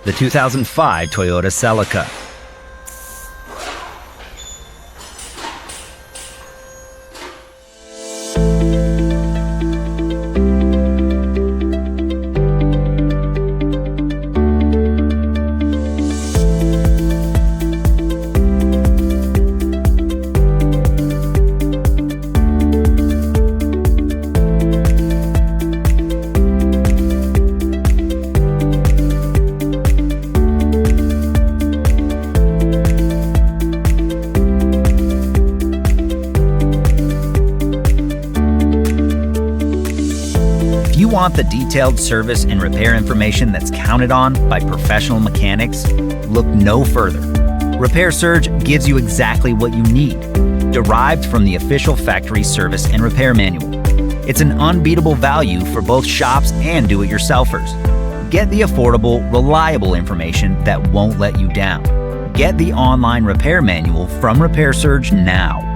the 2005 Toyota Celica. If you want the detailed service and repair information that's counted on by professional mechanics, look no further. Repair Surge gives you exactly what you need, derived from the official factory service and repair manual. It's an unbeatable value for both shops and do-it-yourselfers. Get the affordable, reliable information that won't let you down. Get the online repair manual from Repair Surge now.